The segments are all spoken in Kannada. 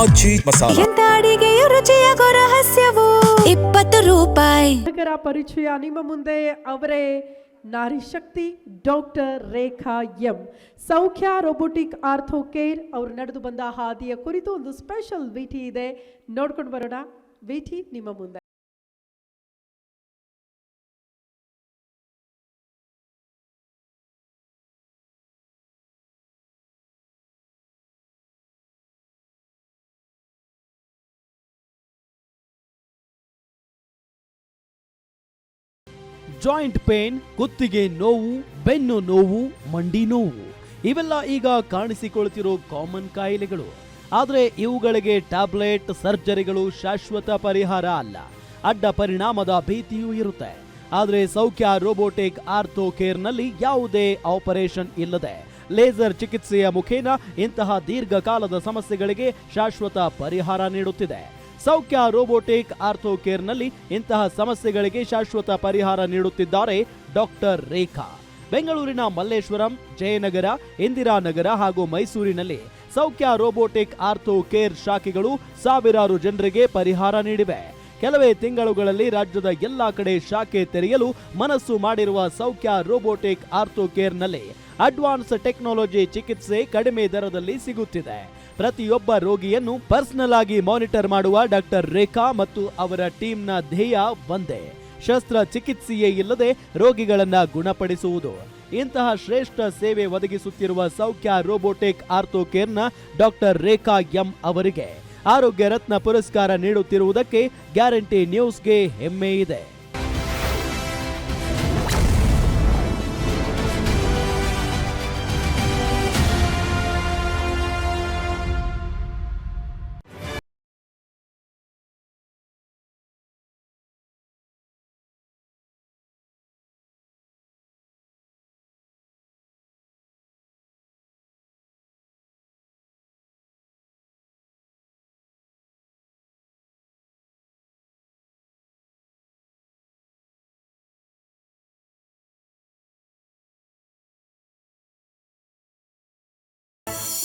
ಆಚಿ ಮಸಾಲ. ಎಂತ ಅಡಿಗೆಯ ರುಚಿಯಾಗೋ ರಹಸ್ಯವು 20 ರೂಪಾಯಿ. ಪರಿಚಯ ನಿಮ್ಮ ಮುಂದೆ ಅವರೇ ನಾರಿ ಶಕ್ತಿ ಡಾಕ್ಟರ್ ರೇಖಾ ಎಂ. ಸೌಖ್ಯ ರೋಬೋಟಿಕ್ ಆರ್ಥೋ ಕೇರ್ ಅವರು ನಡೆದು ಬಂದ ಹಾದಿಯ ಕುರಿತು ಒಂದು ಸ್ಪೆಷಲ್ ವಿಟಿ ಇದೆ, ನೋಡ್ಕೊಂಡು ಬರೋಣ. ವಿಟಿ ನಿಮ್ಮ ಮುಂದೆ. ಜಾಯಿಂಟ್ ಪೇನ್, ಕುತ್ತಿಗೆ ನೋವು, ಬೆನ್ನು ನೋವು, ಮಂಡಿ ನೋವು ಇವೆಲ್ಲ ಈಗ ಕಾಣಿಸಿಕೊಳ್ತಿರೋ ಕಾಮನ್ ಕಾಯಿಲೆಗಳು. ಆದರೆ ಇವುಗಳಿಗೆ ಟ್ಯಾಬ್ಲೆಟ್, ಸರ್ಜರಿಗಳು ಶಾಶ್ವತ ಪರಿಹಾರ ಅಲ್ಲ. ಅಡ್ಡ ಪರಿಣಾಮದ ಭೀತಿಯೂ ಇರುತ್ತೆ. ಆದರೆ ಸೌಖ್ಯ ರೋಬೋಟಿಕ್ ಆರ್ಥೋ ಕೇರ್ನಲ್ಲಿ ಯಾವುದೇ ಆಪರೇಷನ್ ಇಲ್ಲದೆ ಲೇಸರ್ ಚಿಕಿತ್ಸೆಯ ಮುಖೇನ ಇಂತಹ ದೀರ್ಘಕಾಲದ ಸಮಸ್ಯೆಗಳಿಗೆ ಶಾಶ್ವತ ಪರಿಹಾರ ನೀಡುತ್ತಿದೆ. ಸೌಖ್ಯ ರೋಬೋಟಿಕ್ ಆರ್ಥೋ ಕೇರ್ನಲ್ಲಿ ಇಂತಹ ಸಮಸ್ಯೆಗಳಿಗೆ ಶಾಶ್ವತ ಪರಿಹಾರ ನೀಡುತ್ತಿದ್ದಾರೆ ಡಾಕ್ಟರ್ ರೇಖಾ. ಬೆಂಗಳೂರಿನ ಮಲ್ಲೇಶ್ವರಂ, ಜಯನಗರ, ಇಂದಿರಾನಗರ ಹಾಗೂ ಮೈಸೂರಿನಲ್ಲಿ ಸೌಖ್ಯ ರೋಬೋಟಿಕ್ ಆರ್ಥೋ ಕೇರ್ ಶಾಖೆಗಳು ಸಾವಿರಾರು ಜನರಿಗೆ ಪರಿಹಾರ ನೀಡಿವೆ. ಕೆಲವೇ ತಿಂಗಳುಗಳಲ್ಲಿ ರಾಜ್ಯದ ಎಲ್ಲಾ ಕಡೆ ಶಾಖೆ ತೆರೆಯಲು ಮನಸ್ಸು ಮಾಡಿರುವ ಸೌಖ್ಯ ರೋಬೋಟಿಕ್ ಆರ್ಥೋ ಕೇರ್ನಲ್ಲಿ ಅಡ್ವಾನ್ಸ್ ಟೆಕ್ನಾಲಜಿ ಚಿಕಿತ್ಸೆ ಕಡಿಮೆ ದರದಲ್ಲಿ ಸಿಗುತ್ತಿದೆ. ಪ್ರತಿಯೊಬ್ಬ ರೋಗಿಯನ್ನು ಪರ್ಸನಲ್ ಆಗಿ ಮಾನಿಟರ್ ಮಾಡುವ ಡಾಕ್ಟರ್ ರೇಖಾ ಮತ್ತು ಅವರ ಟೀಮ್ನ ಧ್ಯೇಯ ಒಂದೇ: ಶಸ್ತ್ರಚಿಕಿತ್ಸೆಯೇ ಇಲ್ಲದೆ ರೋಗಿಗಳನ್ನ ಗುಣಪಡಿಸುವುದು. ಇಂತಹ ಶ್ರೇಷ್ಠ ಸೇವೆ ಒದಗಿಸುತ್ತಿರುವ ಸೌಖ್ಯ ರೋಬೋಟಿಕ್ ಆರ್ಥೋ ಕೇರ್ನ ಡಾಕ್ಟರ್ ರೇಖಾ ಎಂ ಅವರಿಗೆ ಆರೋಗ್ಯ ರತ್ನ ಪುರಸ್ಕಾರ ನೀಡುತ್ತಿರುವುದಕ್ಕೆ ಗ್ಯಾರಂಟಿ ನ್ಯೂಸ್ಗೆ ಹೆಮ್ಮೆ ಇದೆ.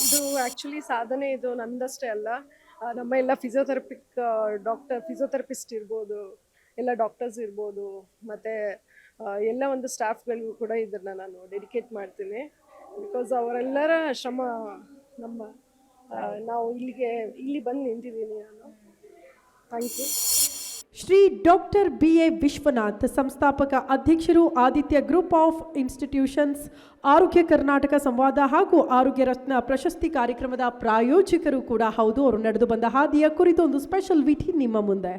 ಇದು ಆ್ಯಕ್ಚುಲಿ ಸಾಧನೆ ಇದು ನಂದಷ್ಟೇ ಅಲ್ಲ, ನಮ್ಮ ಎಲ್ಲ ಫಿಸಿಯೋಥೆರಪಿಸ್ಟ್ ಇರ್ಬೋದು, ಎಲ್ಲ ಡಾಕ್ಟರ್ಸ್ ಇರ್ಬೋದು, ಮತ್ತು ಎಲ್ಲ ಒಂದು ಸ್ಟಾಫ್ಗಳಿಗೂ ಕೂಡ ಇದನ್ನು ನಾನು ಡೆಡಿಕೇಟ್ ಮಾಡ್ತೀನಿ. ಬಿಕಾಸ್ ಅವರೆಲ್ಲರ ಶ್ರಮ ನಾವು ಇಲ್ಲಿ ಬಂದು ನಿಂತಿದ್ದೀನಿ ನಾನು. Thank you. Shri doctor BA Vishwanath, ಸಂಸ್ಥಾಪಕ ಅಧ್ಯಕ್ಷರು, ಆದಿತ್ಯ ಗ್ರೂಪ್ ಆಫ್ ಇನ್ಸ್ಟಿಟ್ಯೂಷನ್ಸ್, ಆರೋಗ್ಯ ಕರ್ನಾಟಕ ಸಂವಾದ ಹಾಗೂ ಆರೋಗ್ಯ ರತ್ನ ಪ್ರಶಸ್ತಿ ಕಾರ್ಯಕ್ರಮದ ಪ್ರಾಯೋಜಕರು ಕೂಡ ಹೌದು. ಅವರು ನಡೆದು ಬಂದ ಹಾದಿಯ ಕುರಿತು ಒಂದು ಸ್ಪೆಷಲ್ ವಿಟಿ ನಿಮ್ಮ ಮುಂದೆ.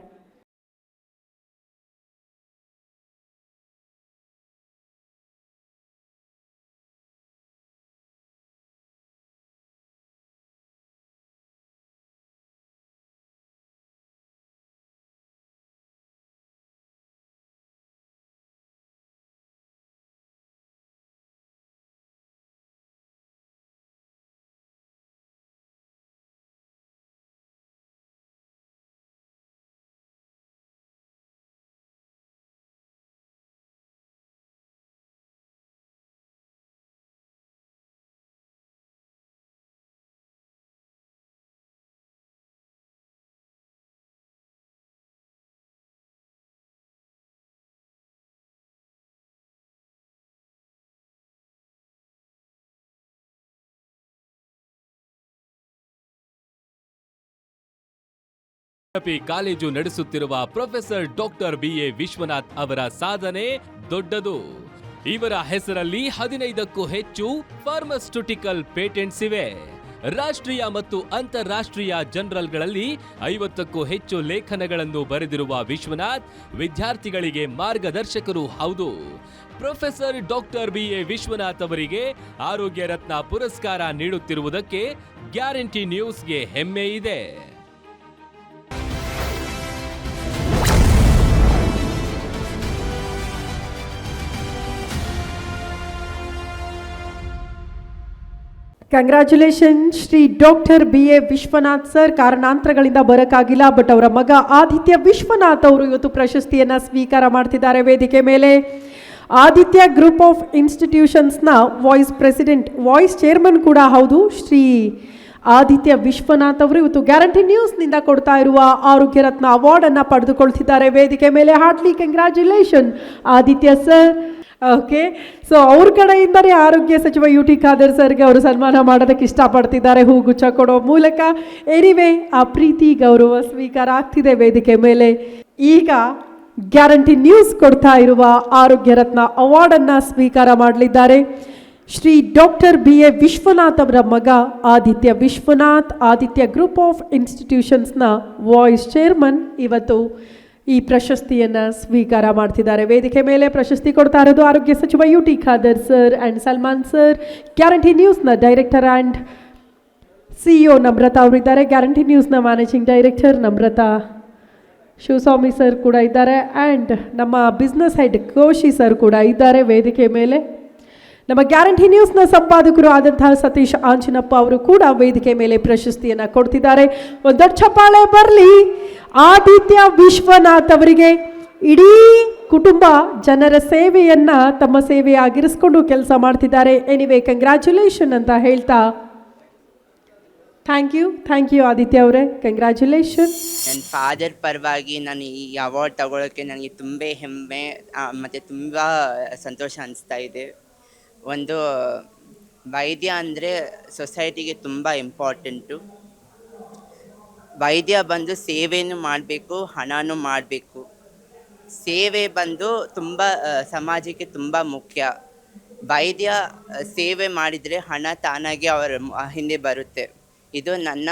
ಕಾಲೇಜು ನಡೆಸುತ್ತಿರುವ ಪ್ರೊಫೆಸರ್ ಡಾಕ್ಟರ್ BA ವಿಶ್ವನಾಥ್ ಅವರ ಸಾಧನೆ ದೊಡ್ಡದು. ಇವರ ಹೆಸರಲ್ಲಿ 15ಕ್ಕೂ ಹೆಚ್ಚು ಫಾರ್ಮಾಸ್ಯೂಟಿಕಲ್ ಪೇಟೆಂಟ್ಸ್ ಇವೆ. ರಾಷ್ಟ್ರೀಯ ಮತ್ತು ಅಂತಾರಾಷ್ಟ್ರೀಯ ಜರ್ನಲ್ಗಳಲ್ಲಿ 50ಕ್ಕೂ ಹೆಚ್ಚು ಲೇಖನಗಳನ್ನು ಬರೆದಿರುವ ವಿಶ್ವನಾಥ್ ವಿದ್ಯಾರ್ಥಿಗಳಿಗೆ ಮಾರ್ಗದರ್ಶಕರು ಹೌದು. ಪ್ರೊಫೆಸರ್ ಡಾಕ್ಟರ್ BA ವಿಶ್ವನಾಥ್ ಅವರಿಗೆ ಆರೋಗ್ಯ ರತ್ನ ಪುರಸ್ಕಾರ ನೀಡುತ್ತಿರುವುದಕ್ಕೆ ಗ್ಯಾರಂಟಿ ನ್ಯೂಸ್ಗೆ ಹೆಮ್ಮೆ ಇದೆ. Congratulation Shri doctor BA Vishwanath sir. ಕಾರಣಾಂತರಗಳಿಂದ ಬರೋಕ್ಕಾಗಿಲ್ಲ, ಬಟ್ ಅವರ ಮಗ ಆದಿತ್ಯ ವಿಶ್ವನಾಥ್ ಅವರು ಇವತ್ತು ಪ್ರಶಸ್ತಿಯನ್ನು ಸ್ವೀಕಾರ ಮಾಡ್ತಿದ್ದಾರೆ ವೇದಿಕೆ ಮೇಲೆ. ಆದಿತ್ಯ ಗ್ರೂಪ್ ಆಫ್ ಇನ್ಸ್ಟಿಟ್ಯೂಷನ್ಸ್ನ ವಾಯ್ಸ್ ಚೇರ್ಮನ್ ಕೂಡ ಹೌದು ಶ್ರೀ ಆದಿತ್ಯ ವಿಶ್ವನಾಥ್ ಅವರು ಇವತ್ತು ಗ್ಯಾರಂಟಿ ನ್ಯೂಸ್ನಿಂದ ಕೊಡ್ತಾ ಇರುವ ಆರೋಗ್ಯ ರತ್ನ ಅವಾರ್ಡನ್ನು ಪಡೆದುಕೊಳ್ತಿದ್ದಾರೆ. ವೇದಿಕೆ ಮೇಲೆ heartly congratulation Aditya sir. Okay, so ಅವ್ರ ಕಡೆಯಿಂದಲೇ ಆರೋಗ್ಯ ಸಚಿವ ಯು ಟಿ ಖಾದರ್ ಸರ್ಗೆ ಅವರು ಸನ್ಮಾನ ಮಾಡೋದಕ್ಕೆ ಇಷ್ಟಪಡ್ತಿದ್ದಾರೆ ಹೂಗುಚ್ಛ ಕೊಡೋ ಮೂಲಕ. ಎನಿವೆ, ಆ ಪ್ರೀತಿ ಗೌರವ ಸ್ವೀಕಾರ ಆಗ್ತಿದೆ ವೇದಿಕೆ ಮೇಲೆ. ಈಗ ಗ್ಯಾರಂಟಿ ನ್ಯೂಸ್ ಕೊಡ್ತಾ ಇರುವ ಆರೋಗ್ಯ ರತ್ನ ಅವಾರ್ಡನ್ನು ಸ್ವೀಕಾರ ಮಾಡಲಿದ್ದಾರೆ ಶ್ರೀ ಡಾಕ್ಟರ್ BA ವಿಶ್ವನಾಥ್ ಅವರ ಮಗ ಆದಿತ್ಯ ವಿಶ್ವನಾಥ್. ಆದಿತ್ಯ ಗ್ರೂಪ್ ಆಫ್ ಇನ್ಸ್ಟಿಟ್ಯೂಷನ್ಸ್ನ ವಾಯ್ಸ್ ಚೇರ್ಮನ್ ಇವತ್ತು ಈ ಪ್ರಶಸ್ತಿಯನ್ನು ಸ್ವೀಕಾರ ಮಾಡ್ತಿದ್ದಾರೆ. ವೇದಿಕೆ ಮೇಲೆ ಪ್ರಶಸ್ತಿ ಕೊಡ್ತಾ ಇರೋದು ಆರೋಗ್ಯ ಸಚಿವ U T Khader sir and Salman sir. Guarantee ನ್ಯೂಸ್ನ ಡೈರೆಕ್ಟರ್ ಆ್ಯಂಡ್ CEO ನಮ್ರತಾ ಅವರಿದ್ದಾರೆ. ಗ್ಯಾರಂಟಿ ನ್ಯೂಸ್ನ managing director Namrata Shivaswamy sir ಕೂಡ ಇದ್ದಾರೆ. ಆ್ಯಂಡ್ ನಮ್ಮ ಬಿಸ್ನೆಸ್ ಹೆಡ್ ಕೋಶಿ ಸರ್ ಕೂಡ ಇದ್ದಾರೆ ವೇದಿಕೆ ಮೇಲೆ. ನಮ್ಮ ಗ್ಯಾರಂಟಿ ನ್ಯೂಸ್ನ ಸಂಪಾದಕರು ಆದಂತಹ ಸತೀಶ್ ಆಂಜನಪ್ಪ ಅವರು ಕೂಡ ವೇದಿಕೆ ಮೇಲೆ ಪ್ರಶಸ್ತಿಯನ್ನು ಕೊಡ್ತಿದ್ದಾರೆ. ಒಂದು ದೊಡ್ಡ ಚಪ್ಪಾಳೆ ಬರಲಿ ಆದಿತ್ಯ ವಿಶ್ವನಾಥ್ ಅವರಿಗೆ. ಇಡೀ ಕುಟುಂಬ ಜನರ ಸೇವೆಯನ್ನು ತಮ್ಮ ಸೇವೆಯಾಗಿರಿಸ್ಕೊಂಡು ಕೆಲಸ ಮಾಡ್ತಿದ್ದಾರೆ. ಎನಿವೆ, ಕಂಗ್ರ್ಯಾಚುಲೇಷನ್ ಅಂತ ಹೇಳ್ತಾ ಥ್ಯಾಂಕ್ ಯು ಆದಿತ್ಯ ಅವರೇ, ಕಂಗ್ರ್ಯಾಚುಲೇಷನ್. ನನ್ನ ಫಾದರ್ ಪರವಾಗಿ ನಾನು ಈ ಅವಾರ್ಡ್ ತಗೊಳ್ಳೋಕ್ಕೆ ನನಗೆ ತುಂಬ ಹೆಮ್ಮೆ ಮತ್ತು ತುಂಬ ಸಂತೋಷ ಅನಿಸ್ತಾ ಇದೆ. ಒಂದು ವೈದ್ಯ ಅಂದರೆ ಸೊಸೈಟಿಗೆ ತುಂಬ ಇಂಪಾರ್ಟೆಂಟು. ವೈದ್ಯ ಬಂದು ಸೇವೆನೂ ಮಾಡಬೇಕು, ಹಣನೂ ಮಾಡಬೇಕು. ಸೇವೆ ಬಂದು ತುಂಬ ಸಮಾಜಕ್ಕೆ ತುಂಬ ಮುಖ್ಯ. ವೈದ್ಯ ಸೇವೆ ಮಾಡಿದರೆ ಹಣ ತಾನಾಗಿ ಅವರ ಹಿಂದೆ ಬರುತ್ತೆ. ಇದು ನನ್ನ